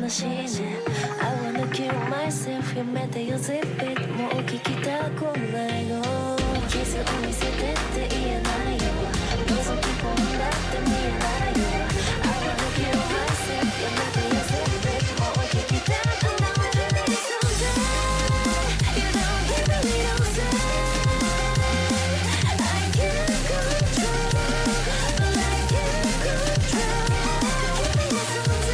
しいね I wanna kill myself やめてよ zip it もう聞きたくないのキスを見せてって言えないよ覗き込んだって見えないよ I wanna kill myself やめてよ zip it もう聞きたくない You don't give me no say I can't control but I can't control Give me someday more can't control but I can't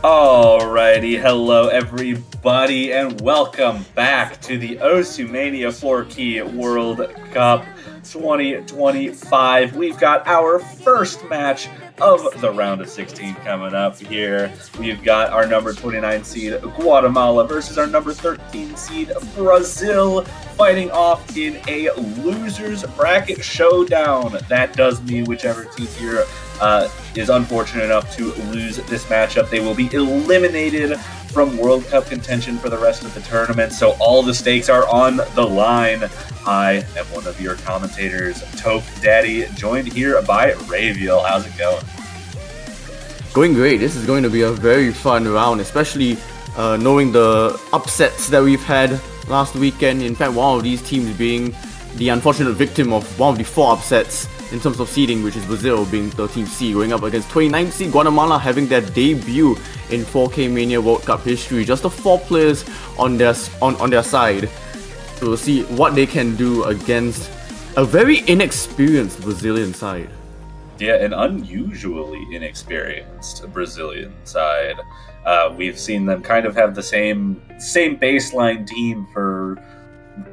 Alrighty, hello everybody, and welcome back to the Osu Mania 4-Key World Cup 2025. We've got our first match of the round of 16 coming up here. We've got our number 29 seed Guatemala versus our number 13 seed Brazil fighting off in a losers bracket showdown. That does mean whichever team here is unfortunate enough to lose this matchup, they will be eliminated from World Cup contention for the rest of the tournament. So all the stakes are on the line. I am one of your commentators, Toke Daddy, joined here by Raviel. How's it going? Going great. This is going to be a very fun round, especially knowing the upsets that we've had last weekend. In fact, one of these teams being the unfortunate victim of one of the 4 upsets in terms of seeding, which is Brazil being 13th seed, going up against 29th seed Guatemala having their debut in 4K Mania World Cup history. Just the 4 players on their side. So we'll see what they can do against a very inexperienced Brazilian side. Yeah, an unusually inexperienced Brazilian side. We've seen them kind of have the same baseline team for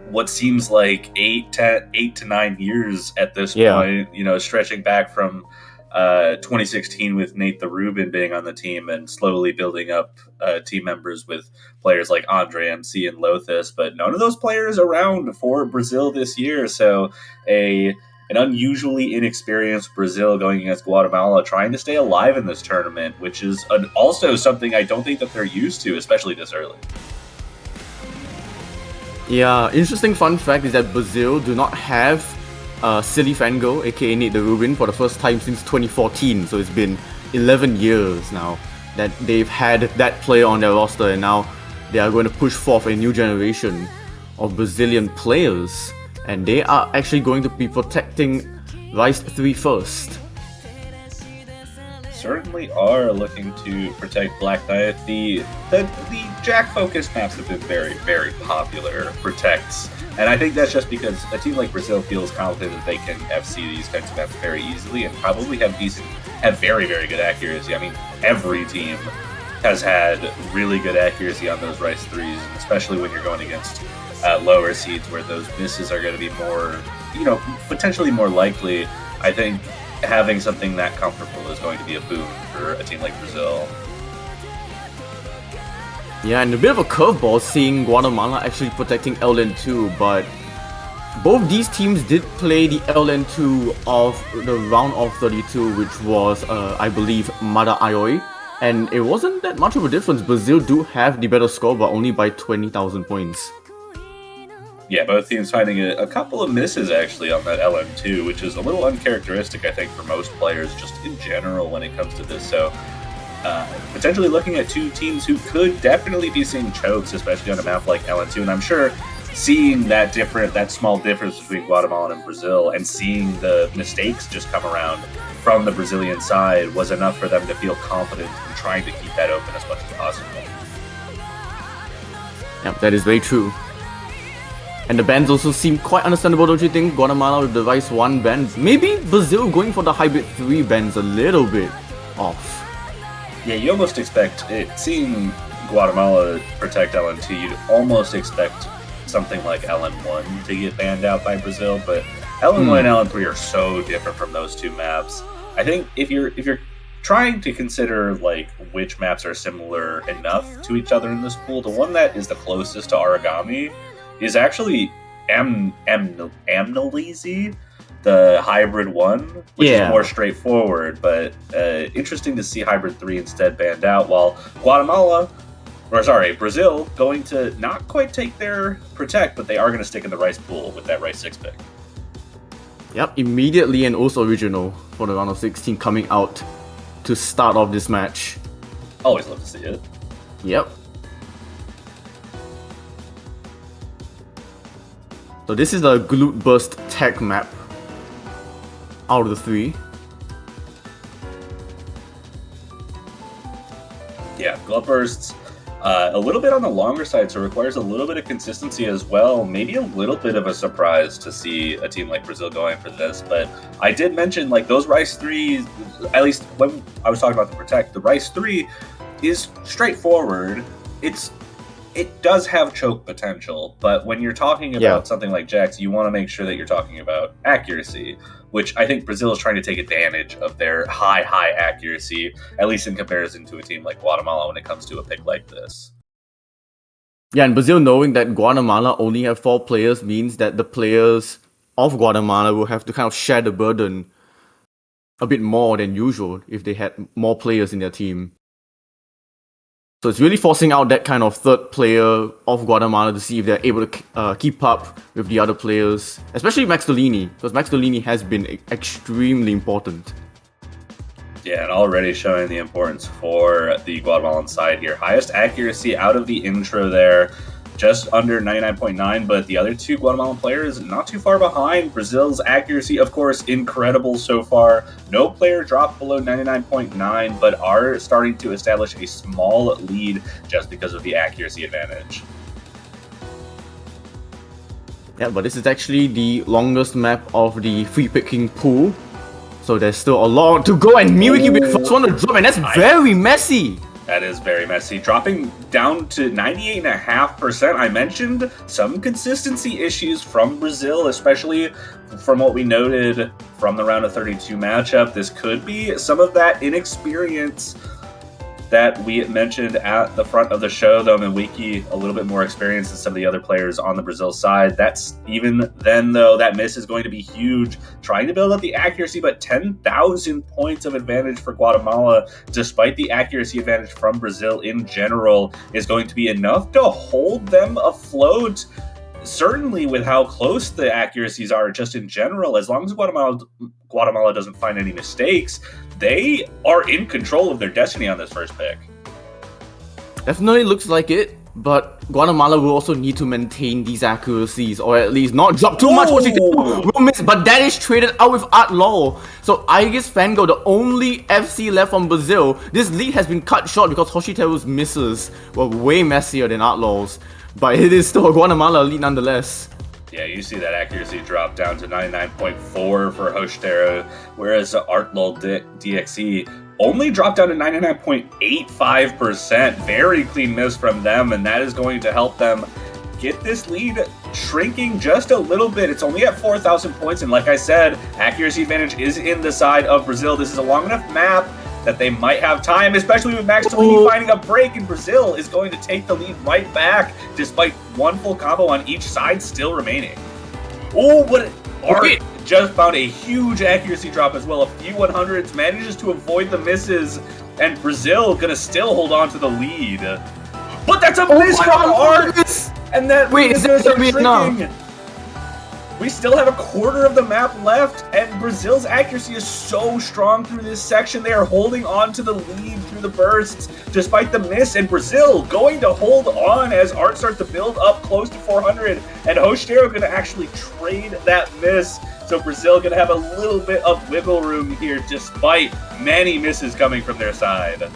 what seems like 8 to 9 years at this point, stretching back from 2016 with Nate the Ruben being on the team and slowly building up team members with players like Andre MC and Lothus, but none of those players around for Brazil this year. So an unusually inexperienced Brazil going against Guatemala, trying to stay alive in this tournament, which is also something I don't think that they're used to, especially this early. Yeah, interesting fun fact is that Brazil do not have Silly Fango, aka Nate the Ruben, for the first time since 2014. So it's been 11 years now that they've had that player on their roster, and now they are going to push forth a new generation of Brazilian players, and they are actually going to be protecting Rise 3 first. Certainly are looking to protect Black Knight. The Jack-focused maps have been very, very popular protects, and I think that's just because a team like Brazil feels confident that they can FC these kinds of maps very easily and probably have very, very good accuracy. I mean, every team has had really good accuracy on those Rise 3s, especially when you're going against lower seeds where those misses are going to be more, potentially more likely. I think having something that comfortable is going to be a boon for a team like Brazil. Yeah, and a bit of a curveball seeing Guatemala actually protecting LN2, but both these teams did play the LN2 of the round of 32, which was, I believe, Mada Ayoi, and it wasn't that much of a difference. Brazil do have the better score, but only by 20,000 points. Yeah, both teams finding a couple of misses actually on that LM2, which is a little uncharacteristic, I think, for most players just in general when it comes to this. So potentially looking at 2 teams who could definitely be seeing chokes, especially on a map like LN2. And I'm sure seeing that small difference between Guatemala and Brazil and seeing the mistakes just come around from the Brazilian side was enough for them to feel confident in trying to keep that open as much as possible. Yeah, that is very true. And the bans also seem quite understandable, don't you think? Guatemala with the Rise 1 bans. Maybe Brazil going for the Hybrid 3 bans a little bit off. Yeah, you almost expect it. Seeing Guatemala protect LN2, you'd almost expect something like LN1 to get banned out by Brazil, but LN1 and LN3 are so different from those 2 maps. I think if you're trying to consider like which maps are similar enough to each other in this pool, the one that is the closest to Origami is actually Amnalese, the hybrid one, which is more straightforward, but interesting to see hybrid 3 instead banned out, while Brazil going to not quite take their protect, but they are going to stick in the rice pool with that rice 6 pick. Yep, immediately and also original for the round of 16 coming out to start off this match. Always love to see it. Yep. So this is the Glute Burst tech map out of the 3. Yeah, Glove Bursts, a little bit on the longer side, so requires a little bit of consistency as well. Maybe a little bit of a surprise to see a team like Brazil going for this. But I did mention, like, those Rice 3s, at least when I was talking about the Protect, the Rice 3 is straightforward. It does have choke potential, but when you're talking about something like Jax, you want to make sure that you're talking about accuracy, which I think Brazil is trying to take advantage of their high accuracy, at least in comparison to a team like Guatemala when it comes to a pick like this. Yeah, and Brazil knowing that Guatemala only have 4 players means that the players of Guatemala will have to kind of share the burden a bit more than usual if they had more players in their team. So it's really forcing out that kind of third player of Guatemala to see if they're able to keep up with the other players, especially Max Dolini, because Max Dolini has been extremely important. Yeah, and already showing the importance for the Guatemalan side here. Highest accuracy out of the intro there, just under 99.9, but the other 2 Guatemalan players not too far behind. Brazil's accuracy, of course, incredible so far. No player dropped below 99.9, but are starting to establish a small lead just because of the accuracy advantage. Yeah, but this is actually the longest map of the free picking pool. So there's still a lot to go, and Miwiki will be the first one to drop, and that's very messy. That is very messy. Dropping down to 98.5%. I mentioned some consistency issues from Brazil, especially from what we noted from the round of 32 matchup. This could be some of that inexperience that we mentioned at the front of the show, though. Miwiki, a little bit more experience than some of the other players on the Brazil side. That's even then, though, that miss is going to be huge. Trying to build up the accuracy, but 10,000 points of advantage for Guatemala, despite the accuracy advantage from Brazil in general, is going to be enough to hold them afloat. Certainly with how close the accuracies are just in general, as long as Guatemala doesn't find any mistakes, they are in control of their destiny on this first pick. Definitely looks like it, but Guatemala will also need to maintain these accuracies, or at least not drop too much. Will miss, but that is traded out with Art Law. So Aegis Fango, the only FC left from Brazil, this lead has been cut short because Hoshiteru's misses were way messier than Art Law's. But it is still a Guatemala lead nonetheless. Yeah, you see that accuracy drop down to 99.4 for Hoshiteru, whereas Artlol DXE only dropped down to 99.85%. Very clean miss from them, and that is going to help them get this lead shrinking just a little bit. It's only at 4,000 points, and like I said, accuracy advantage is in the side of Brazil. This is a long enough map that they might have time, especially with Max Dolini finding a break, and Brazil is going to take the lead right back, despite one full combo on each side still remaining. Oh, but Art just found a huge accuracy drop as well. A few 100s, manages to avoid the misses, and Brazil gonna still hold on to the lead. But that's a miss from Art! And that is that Vietnam? We still have a quarter of the map left, and Brazil's accuracy is so strong through this section. They are holding on to the lead through the bursts, despite the miss, and Brazil going to hold on as Art starts to build up close to 400, and Hoshiteru going to actually trade that miss. So Brazil going to have a little bit of wiggle room here, despite many misses coming from their side.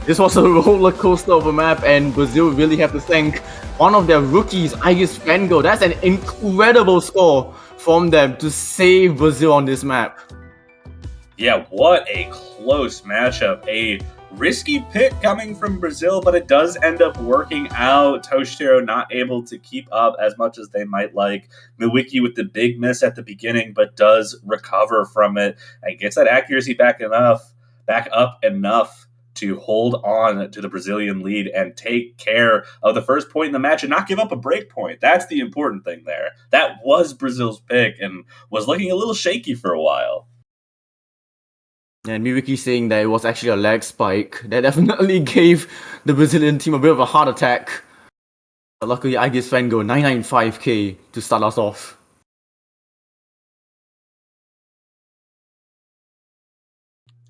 This was a roller coaster of a map, and Brazil really have to thank one of their rookies, Aegis Fango. That's an incredible score from them to save Brazil on this map. Yeah, what a close matchup. A risky pick coming from Brazil, but it does end up working out. Hoshiteru not able to keep up as much as they might like. Miwiki with the big miss at the beginning, but does recover from it and gets that accuracy back back up enough to hold on to the Brazilian lead and take care of the first point in the match and not give up a break point. That's the important thing there. That was Brazil's pick and was looking a little shaky for a while. And Miwiki saying that it was actually a lag spike. That definitely gave the Brazilian team a bit of a heart attack. But luckily, I guess Fango 995k to start us off.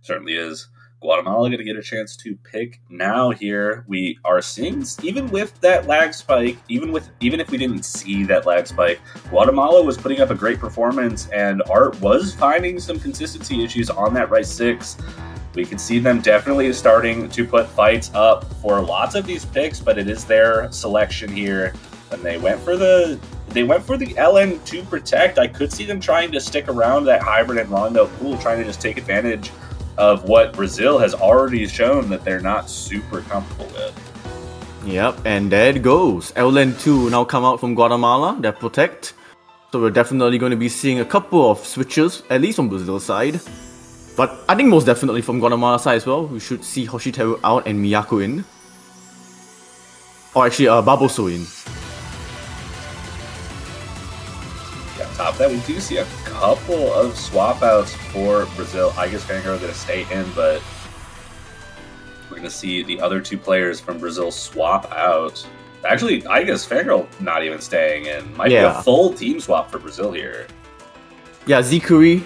Certainly is. Guatemala going to get a chance to pick now here. We are seeing, even with that lag spike, even if we didn't see that lag spike, Guatemala was putting up a great performance, and Art was finding some consistency issues on that right 6. We can see them definitely starting to put fights up for lots of these picks, but it is their selection here. And they went for the LN to protect. I could see them trying to stick around that hybrid and long note pool, trying to just take advantage of what Brazil has already shown that they're not super comfortable with. Yep, and there it goes. LN2 now come out from Guatemala, that protect. So we're definitely going to be seeing a couple of switches, at least from Brazil's side. But I think most definitely from Guatemala's side as well. We should see Hoshiteru out and Miyako in. Or actually, Baboso in. Top of that, we do see a couple of swap outs for Brazil. I guess Fangirl going to stay in, but we're going to see the other 2 players from Brazil swap out. Actually, I guess Fangirl not even staying in. Might be a full team swap for Brazil here. Yeah, Zikuri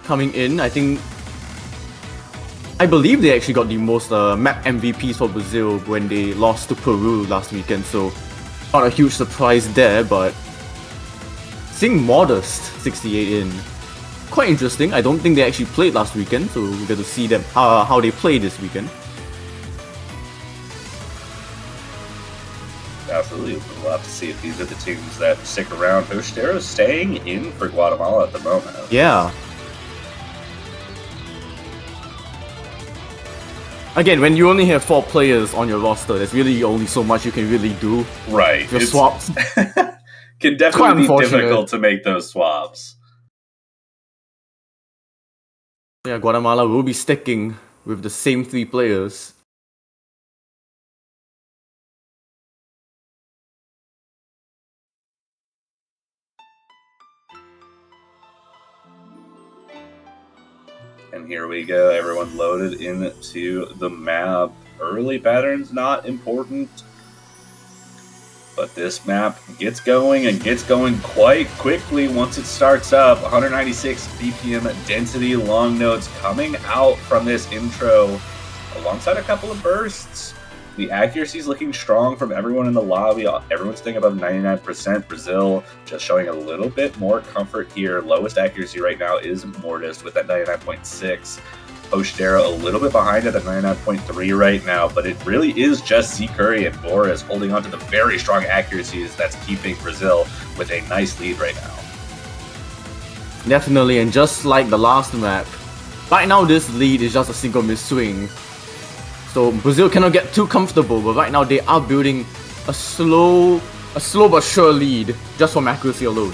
coming in. I believe they actually got the most map MVPs for Brazil when they lost to Peru last weekend, so not a huge surprise there, but seeing Modest 68 in. Quite interesting. I don't think they actually played last weekend, so we get to see them how they play this weekend. Absolutely. We'll have to see if these are the teams that stick around. Hoshitero is staying in for Guatemala at the moment. Yeah. Again, when you only have 4 players on your roster, there's really only so much you can really do. Right. Your swaps. Can definitely be difficult to make those swaps. Yeah, Guatemala will be sticking with the same 3 players. And here we go, everyone loaded into the map. Early patterns not important, but this map gets going and gets going quite quickly once it starts up. 196 BPM density long nodes coming out from this intro alongside a couple of bursts. The accuracy is looking strong from everyone in the lobby. Everyone's staying above 99%. Brazil just showing a little bit more comfort here. Lowest accuracy right now is Mortis with that 99.6. Hoshitero a little bit behind at the 99.3 right now, but it really is just Z Curry and Boris holding on to the very strong accuracies that's keeping Brazil with a nice lead right now. Definitely, and just like the last map, right now this lead is just a single miss swing. So Brazil cannot get too comfortable, but right now they are building a slow but sure lead just from accuracy alone.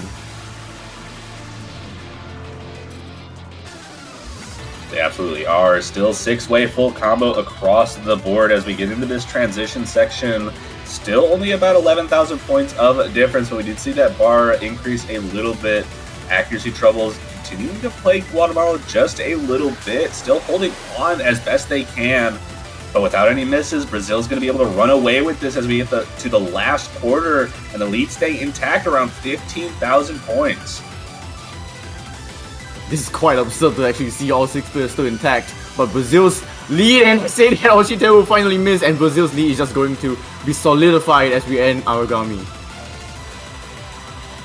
They absolutely are. Still 6-way full combo across the board as we get into this transition section. Still only about 11,000 points of difference, but we did see that bar increase a little bit. Accuracy troubles continuing to plague Guatemala just a little bit. Still holding on as best they can, but without any misses, Brazil's going to be able to run away with this as we get to the last quarter, and the lead staying intact around 15,000 points. This is quite absurd to actually see all 6 players still intact, but Brazil's lead, and say that Hoshitero will finally miss, and Brazil's lead is just going to be solidified as we end Aragami.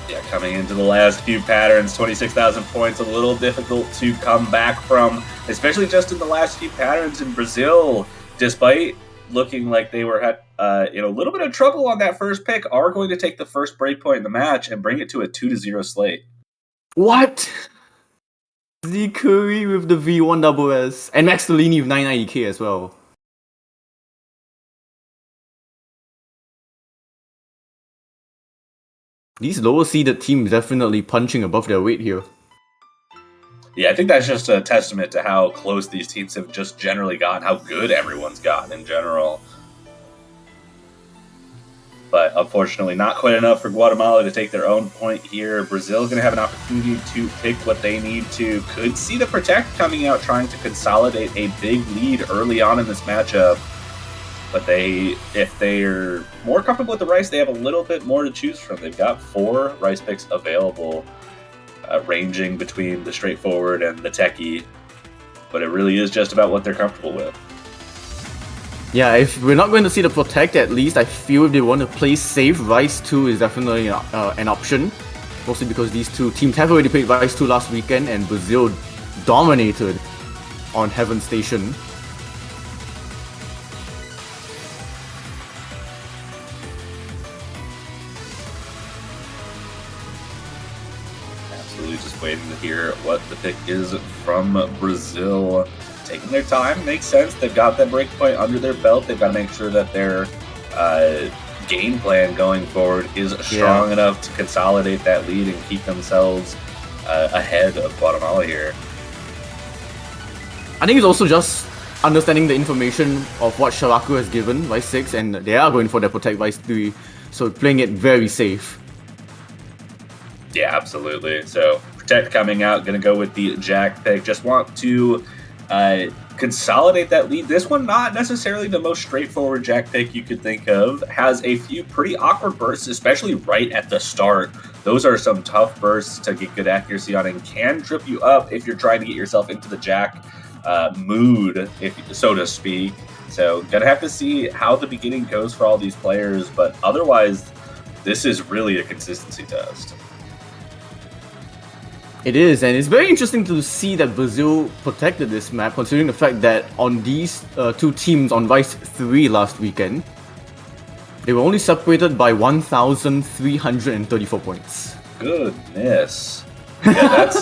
Yeah, coming into the last few patterns, 26,000 points, a little difficult to come back from, especially just in the last few patterns in Brazil. Despite looking like they were in a little bit of trouble on that first pick, are going to take the first breakpoint in the match and bring it to a 2-0 slate. What? Z Curry with the V1SS, and Max Tolini with 990k as well. These lower seeded teams definitely punching above their weight here. Yeah, I think that's just a testament to how close these teams have just generally gotten, how good everyone's gotten in general. But unfortunately, not quite enough for Guatemala to take their own point here. Brazil going to have an opportunity to pick what they need to. Could see the Protect coming out trying to consolidate a big lead early on in this matchup. But if they're more comfortable with the Rice, they have a little bit more to choose from. They've got 4 Rice picks available, ranging between the straightforward and the techie. But it really is just about what they're comfortable with. Yeah, if we're not going to see the Protect, at least I feel if they want to play safe, Rice 2 is definitely an option. Mostly because these two teams have already played Rice 2 last weekend and Brazil dominated on Heaven Station. Absolutely just waiting to hear what the pick is from Brazil. Taking their time makes sense. They've got that breakpoint under their belt. They've got to make sure that their game plan going forward is strong enough to consolidate that lead and keep themselves ahead of Guatemala here. I think it's also just understanding the information of what Sharaku has given Vice 6, and they are going for their Protect Vice 3, so playing it very safe. Yeah, absolutely. So Protect coming out, going to go with the Jack pick. Just want to consolidate that lead. This one, not necessarily the most straightforward Jack pick you could think of. Has a few pretty awkward bursts, especially right at the start. Those are some tough bursts to get good accuracy on and can trip you up if you're trying to get yourself into the Jack mood, if so to speak. So gonna have to see how the beginning goes for all these players, but otherwise, this is really a consistency test. It is, and it's very interesting to see that Brazil protected this map, considering the fact that on these two teams on Vice 3 last weekend, they were only separated by 1,334 points. Goodness. Yeah, that's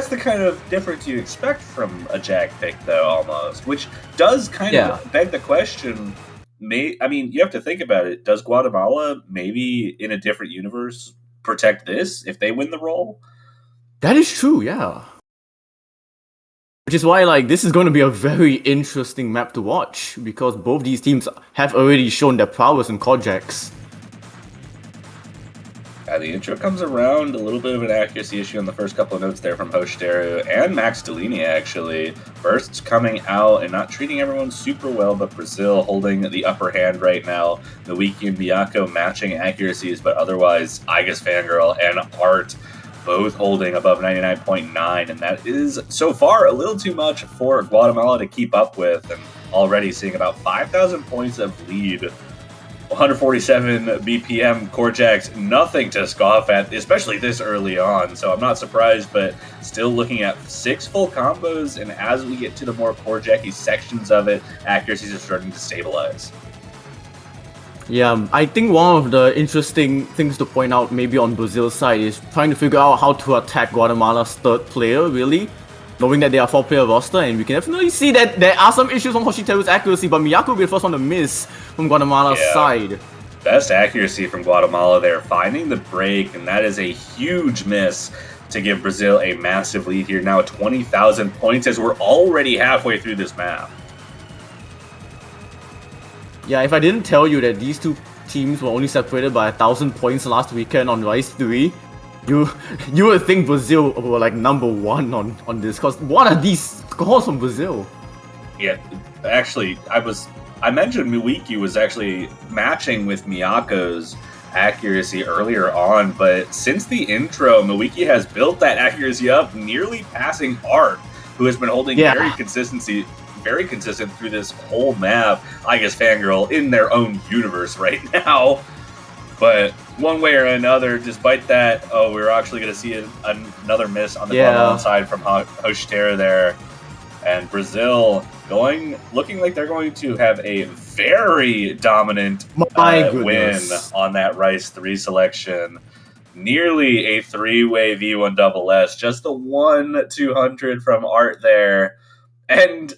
the kind of difference you expect from a Jack pick, though, almost, which does kind of beg the question. You have to think about it. Does Guatemala, maybe in a different universe, protect this if they win the role? That is true, yeah. Which is why, this is going to be a very interesting map to watch, because both these teams have already shown their prowess in Kojaks. The intro comes around, a little bit of an accuracy issue on the first couple of notes there from Hoshiteru and Max Delini, actually. Bursts coming out and not treating everyone super well, but Brazil holding the upper hand right now. Nwiki and Miyako matching accuracies, but otherwise, Igus Fangirl and Art both holding above 99.9, and that is, so far, a little too much for Guatemala to keep up with, and already seeing about 5,000 points of lead. 147 BPM Korjaks, nothing to scoff at, especially this early on, so I'm not surprised, but still looking at 6 full combos, and as we get to the more Korjaky sections of it, accuracies are starting to stabilize. Yeah, I think one of the interesting things to point out maybe on Brazil's side is trying to figure out how to attack Guatemala's third player, really. Knowing that they are 4-player roster, and we can definitely see that there are some issues on Hoshiteru's accuracy, but Miyako will be the first one to miss from Guatemala's side. Best accuracy from Guatemala there, finding the break, and that is a huge miss to give Brazil a massive lead here. Now 20,000 points as we're already halfway through this map. Yeah, if I didn't tell you that these two teams were only separated by 1,000 points last weekend on Rise 3, you would think Brazil were number 1 on this, because what are these scores from Brazil? Yeah, actually, I mentioned Nwiki was actually matching with Miyako's accuracy earlier on, but since the intro, Nwiki has built that accuracy up, nearly passing Art, who has been holding very consistent through this whole map. I guess Fangirl in their own universe right now. But one way or another, despite that, we're actually going to see another miss on the Guatemalan side from Hoshiteru there. And Brazil looking like they're going to have a very dominant win on that Rice 3 selection. Nearly a 3-way V1 double S. Just the 1-200 from Art there. And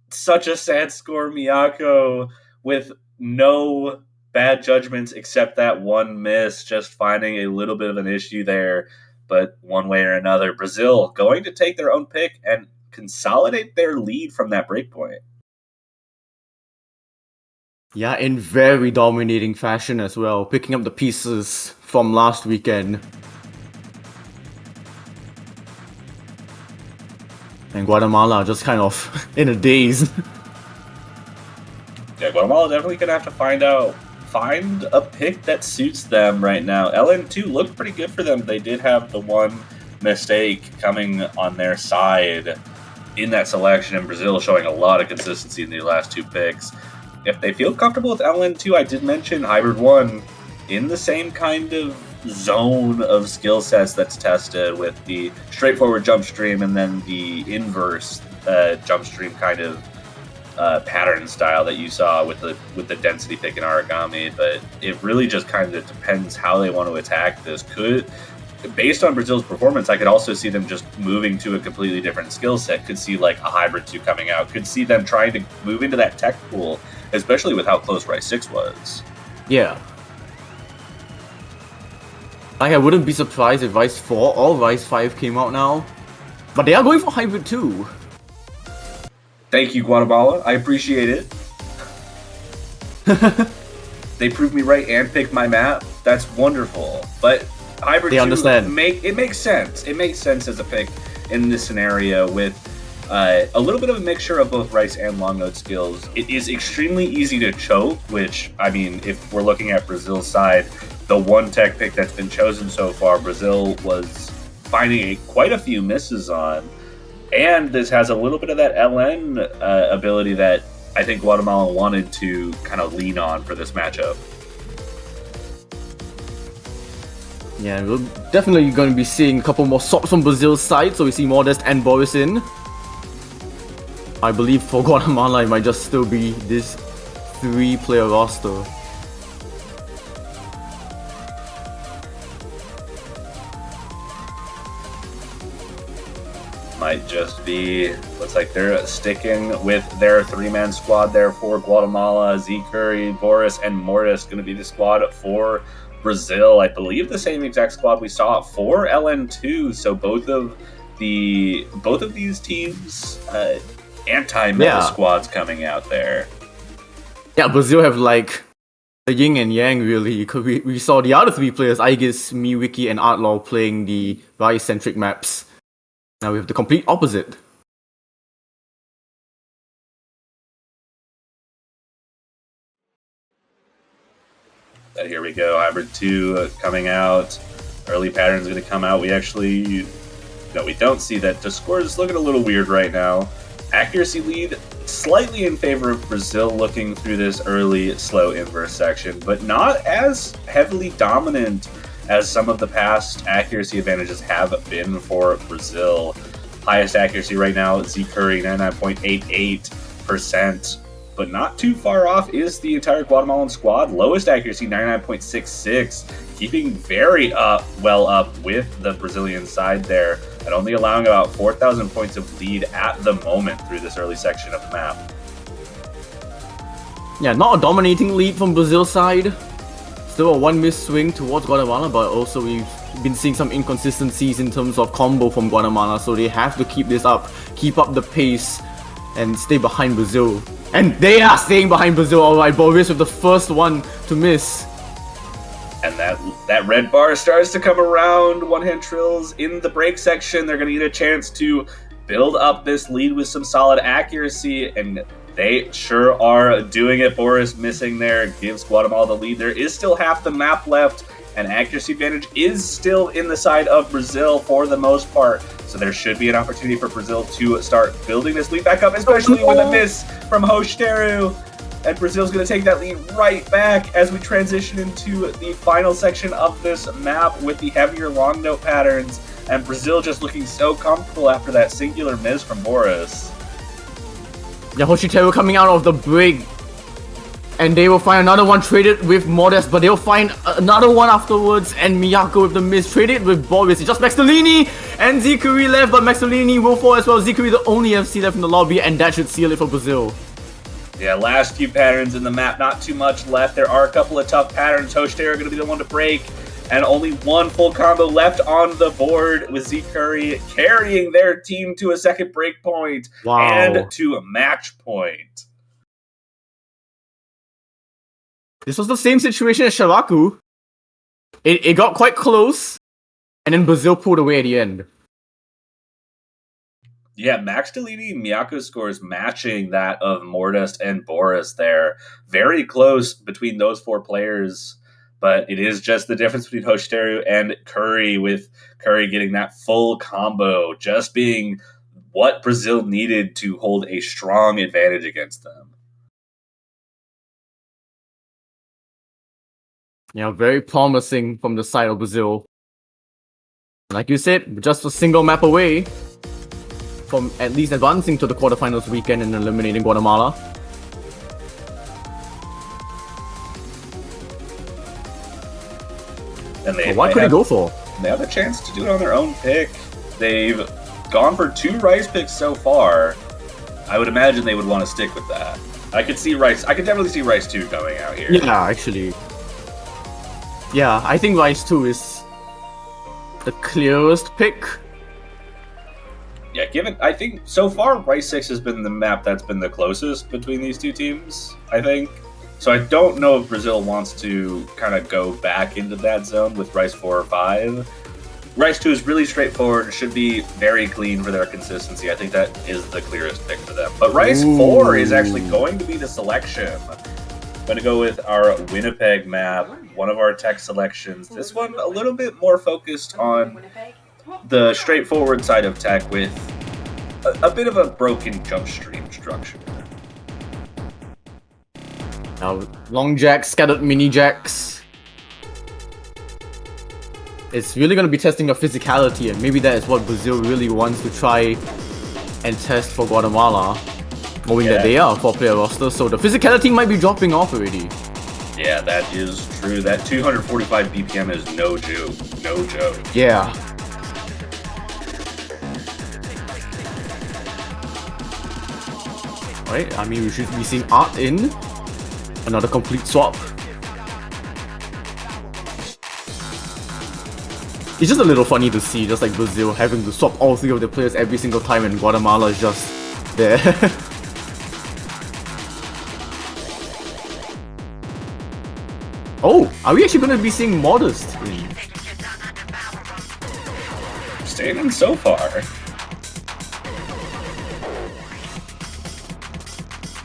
such a sad score, Miyako, with no bad judgments except that one miss, just finding a little bit of an issue there. But one way or another, Brazil going to take their own pick and consolidate their lead from that breakpoint. Yeah, in very dominating fashion as well, picking up the pieces from last weekend. And Guatemala just kind of in a daze. Yeah, Guatemala definitely gonna have to find a pick that suits them right now. LN2 looked pretty good for them. They did have the one mistake coming on their side in that selection, and Brazil showing a lot of consistency in the last two picks. If they feel comfortable with LN2, I did mention Hybrid 1 in the same kind of zone of skill sets that's tested with the straightforward jump stream and then the inverse jump stream kind of pattern style that you saw with the density pick in Origami. But it really just kind of depends how they want to attack this. Based on Brazil's performance, I could also see them just moving to a completely different skill set. Could see like a Hybrid 2 coming out. Could see them trying to move into that tech pool, especially with how close Rise 6 was. Yeah. I wouldn't be surprised if Rise 4 or Rise 5 came out now. But they are going for Hybrid 2. Thank you, Guatemala. I appreciate it. They proved me right and picked my map. That's wonderful. But Hybrid 2 understand. It makes sense. It makes sense as a pick in this scenario with a little bit of a mixture of both Rice and long node skills. It is extremely easy to choke, which, I mean, if we're looking at Brazil's side, the one tech pick that's been chosen so far, Brazil was finding quite a few misses on. And this has a little bit of that LN ability that I think Guatemala wanted to kind of lean on for this matchup. Yeah, we're definitely going to be seeing a couple more swaps from Brazil's side, so we see Modest and Boris in. I believe for Guatemala it might just still be this 3-player roster. Might just be, looks like they're sticking with their 3-man squad there for Guatemala. Z Curry, Boris, and Mortis going to be the squad for Brazil. I believe the same exact squad we saw for LN2. So both of these teams anti-meta squads coming out there. Yeah, Brazil have like the yin and yang really, because we saw the other 3 players, Aegis, Miwiki, and Artlaw playing the Rise-centric maps. Now we have the complete opposite. But here we go, Hybrid 2 coming out. Early pattern's going to come out. We don't see that. The score is looking a little weird right now. Accuracy lead slightly in favor of Brazil looking through this early slow inverse section, but not as heavily dominant as some of the past accuracy advantages have been for Brazil. Highest accuracy right now, Z Curry, 99.88%, but not too far off is the entire Guatemalan squad. Lowest accuracy, 99.66, keeping very well up with the Brazilian side there, and only allowing about 4,000 points of lead at the moment through this early section of the map. Yeah, not a dominating lead from Brazil's side. Still a 1-miss swing towards Guatemala, but also we've been seeing some inconsistencies in terms of combo from Guatemala, so they have to keep this up, keep up the pace, and stay behind Brazil. And they are staying behind Brazil, alright. Boris with the first one to miss. And that red bar starts to come around. One-hand trills in the break section. They're going to get a chance to build up this lead with some solid accuracy, and they sure are doing it. Boris missing there gives Guatemala the lead. There is still half the map left, and accuracy advantage is still in the side of Brazil for the most part. So there should be an opportunity for Brazil to start building this lead back up, especially with a miss from Hoshiteru. And Brazil's going to take that lead right back as we transition into the final section of this map with the heavier long note patterns. And Brazil just looking so comfortable after that singular miss from Boris. Yeah, Hoshiteru coming out of the break. And they will find another one traded with Modest, but they'll find another one afterwards, and Miyako with the miss traded with Boris. It's just Maxolini and Zikuri left, but Maxolini will fall as well. Zikuri the only FC left in the lobby, and that should seal it for Brazil. Yeah, last few patterns in the map, not too much left. There are a couple of tough patterns. Hoshiteru are going to be the one to break and only one full combo left on the board with Z Curry carrying their team to a second break point and to a match point. This was the same situation as Sharaku. It got quite close, and then Brazil pulled away at the end. Yeah, Max Delini Miyako scores matching that of Mortis and Boris there. Very close between those four players, but it is just the difference between Hoshiteru and Curry, with Curry getting that full combo, just being what Brazil needed to hold a strong advantage against them. Yeah, very promising from the side of Brazil. Like you said, just a single map away from at least advancing to the quarterfinals weekend and eliminating Guatemala. And what could they go for? They have a chance to do it on their own pick. They've gone for 2 Rice picks so far. I would imagine they would want to stick with that. I could definitely see Rice 2 going out here. Yeah, actually. Yeah, I think Rice 2 is the clearest pick. Yeah, I think so far Rice 6 has been the map that's been the closest between these two teams, I think. So I don't know if Brazil wants to kind of go back into that zone with Rice 4 or 5. Rice 2 is really straightforward, should be very clean for their consistency. I think that is the clearest pick for them. But Rice 4 is actually going to be the selection. I'm going to go with our Winnipeg map, one of our tech selections. This one a little bit more focused on the straightforward side of tech with a bit of a broken jump stream structure. Now, long jacks, scattered mini jacks. It's really going to be testing your physicality, and maybe that is what Brazil really wants to try and test for Guatemala, knowing that they are a 4-player roster, so the physicality might be dropping off already. Yeah, that is true. That 245 BPM is no joke. No joke. Yeah. Right, I mean, we should be seeing Art in. Another complete swap. It's just a little funny to see, just like Brazil having to swap all 3 of the players every single time, and Guatemala is just there. Oh, are we actually going to be seeing Modest? Staying in so far.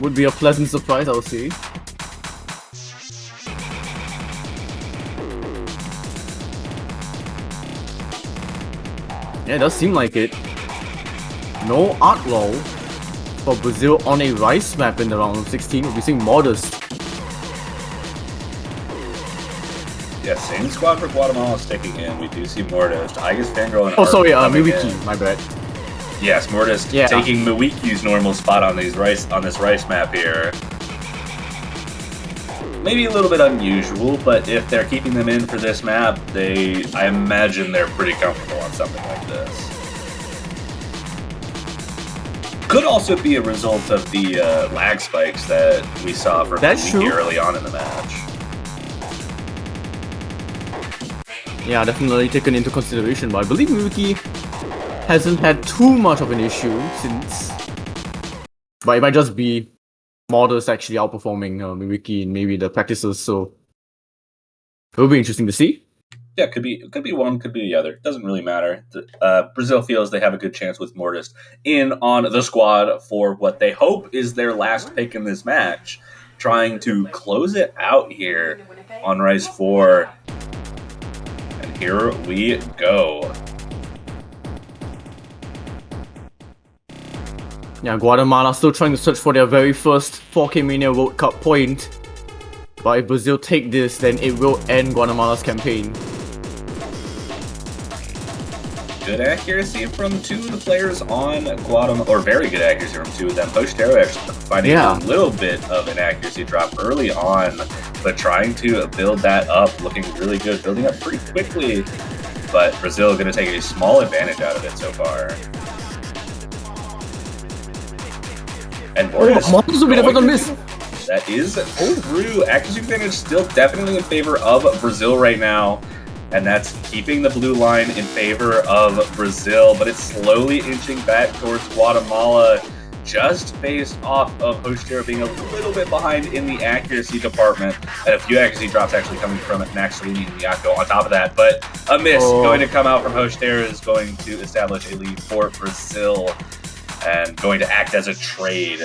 Would be a pleasant surprise, I'll say. Yeah, it does seem like it. No art lol for Brazil on a Rice map in the round of 16. We'll be seeing Modest. Yeah, same squad for Guatemala sticking in. We do see Mortis. I guess Fangirl and Miwiki, my bad. Yes, Mortis taking Miwiki's normal spot on this Rice map here. Maybe a little bit unusual, but if they're keeping them in for this map, I imagine they're pretty comfortable on something like this. Could also be a result of the lag spikes that we saw from Miwiki early on in the match. Yeah, definitely taken into consideration, but I believe Miwiki hasn't had too much of an issue since. But it might just be Modest actually outperforming Miwiki in maybe the practices, so it will be interesting to see. Yeah, could be one, could be the other. Doesn't really matter. Brazil feels they have a good chance with Mortis in on the squad for what they hope is their last pick in this match, trying to close it out here on Rice 4. And here we go. Yeah, Guatemala still trying to search for their very first 4K Mania World Cup point. But if Brazil take this, then it will end Guatemala's campaign. Good accuracy from 2 of the players on Guatemala, or very good accuracy from 2 of them. Hoshiteru actually finding a little bit of an accuracy drop early on, but trying to build that up, looking really good, building up pretty quickly. But Brazil going to take a small advantage out of it so far. And Mortis will be the miss. That is true. Accuracy advantage still definitely in favor of Brazil right now. and that's keeping the blue line in favor of Brazil, but it's slowly inching back towards Guatemala, just based off of Hostero being a little bit behind in the accuracy department, and a few accuracy drops actually coming from Max Salini and Miyako on top of that. But a miss going to come out from Hostero is going to establish a lead for Brazil and going to act as a trade.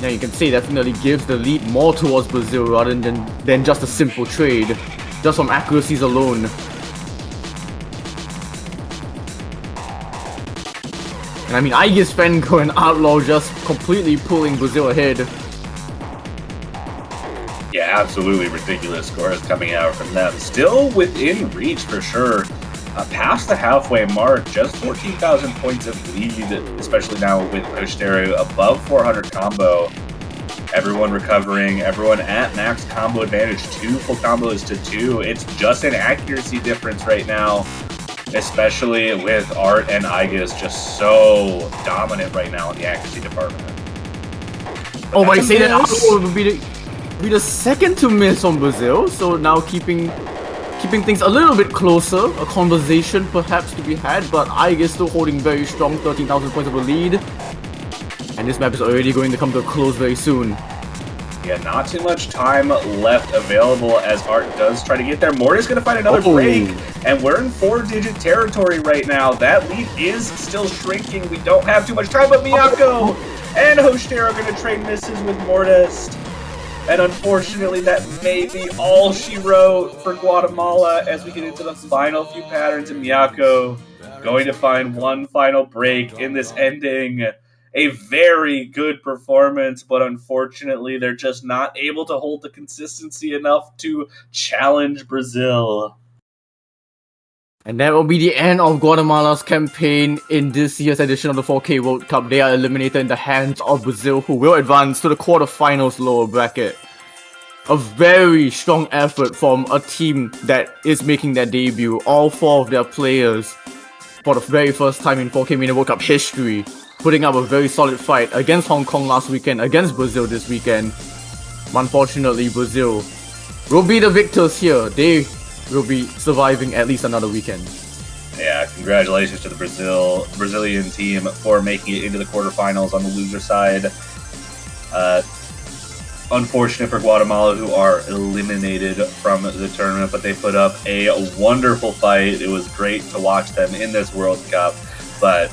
Yeah, you can see definitely gives the lead more towards Brazil rather than just a simple trade, just from accuracies alone. And I mean, Aegis Fenko and Outlaw just completely pulling Brazil ahead. Yeah, absolutely ridiculous scores coming out from them. Still within reach for sure. Past the halfway mark, just 14,000 points of lead, especially now with Hostero above 400 combo. Everyone recovering, everyone at max combo advantage, 2 full combos to 2. It's just an accuracy difference right now, especially with Art and Aegis just so dominant right now in the accuracy department. Oh, but you say that Outlaw would be the second to miss on Brazil, so now keeping things a little bit closer, a conversation perhaps to be had, but Aegis still holding very strong 13,000 points of a lead. And this map is already going to come to a close very soon. Yeah, not too much time left available as Art does try to get there. Morty's going to find another break, and we're in 4-digit territory right now. That lead is still shrinking. We don't have too much time, but Miyako and Hostero are going to trade misses with Mortis. And unfortunately, that may be all she wrote for Guatemala as we get into the final few patterns. And Miyako going to find one final break in this ending. A very good performance, but unfortunately, they're just not able to hold the consistency enough to challenge Brazil. And that will be the end of Guatemala's campaign in this year's edition of the 4K World Cup. They are eliminated in the hands of Brazil, who will advance to the quarterfinals lower bracket. A very strong effort from a team that is making their debut. All 4 of their players, for the very first time in 4K Mania World Cup history, putting up a very solid fight against Hong Kong last weekend, against Brazil this weekend. Unfortunately, Brazil will be the victors here. They will be surviving at least another weekend. Yeah, congratulations to the Brazilian team for making it into the quarterfinals on the loser side. Unfortunate for Guatemala, who are eliminated from the tournament, but they put up a wonderful fight. It was great to watch them in this World Cup. But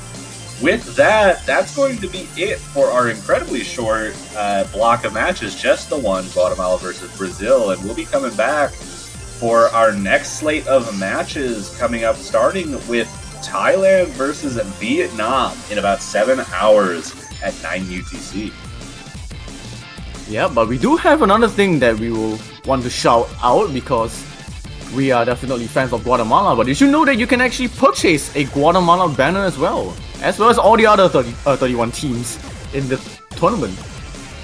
with that, that's going to be it for our incredibly short block of matches, just the one, Guatemala versus Brazil. And we'll be coming back for our next slate of matches coming up, starting with Thailand versus Vietnam in about 7 hours at 9 UTC. Yeah, but we do have another thing that we will want to shout out because we are definitely fans of Guatemala. But did you know that you can actually purchase a Guatemala banner as well as all the other 31 teams in the tournament?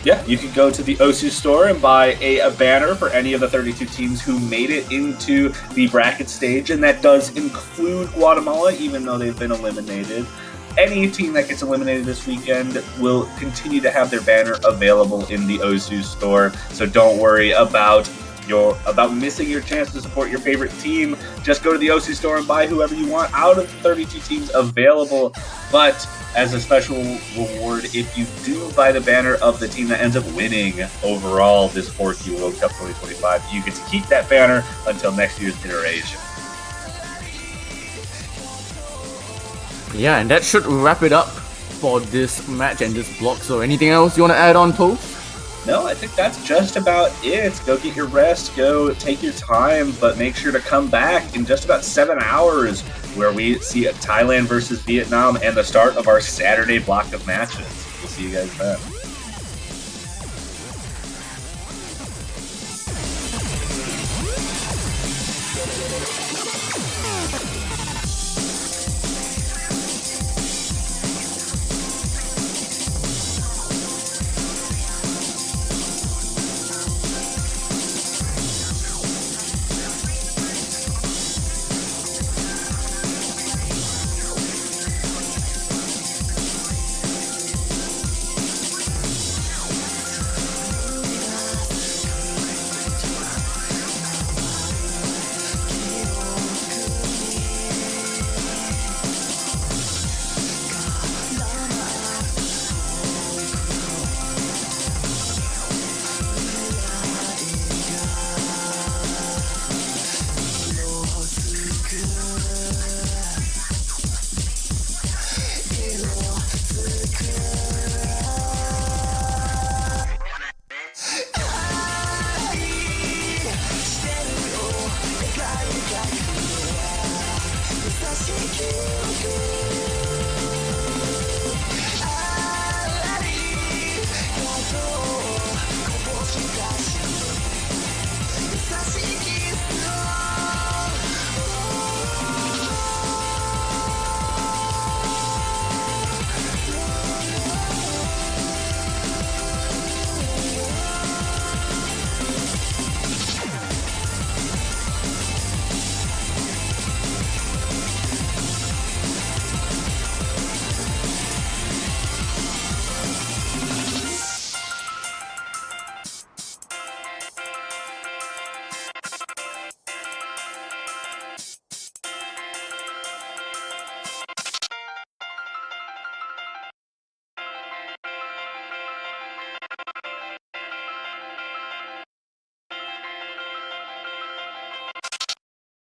Yeah, you can go to the Osu store and buy a banner for any of the 32 teams who made it into the bracket stage, and that does include Guatemala, even though they've been eliminated. Any team that gets eliminated this weekend will continue to have their banner available in the Osu store, so don't worry about missing your chance to support your favorite team. Just go to the Osu store and buy whoever you want out of the 32 teams available. But as a special reward, if you do buy the banner of the team that ends up winning overall this 4Q World Cup 2025, you get to keep that banner until next year's iteration. Yeah, and that should wrap it up for this match and this block. So anything else you want to add on, Poe? No, I think that's just about it. Go get your rest, go take your time, but make sure to come back in just about 7 hours where we see Thailand versus Vietnam and the start of our Saturday block of matches. We'll see you guys then.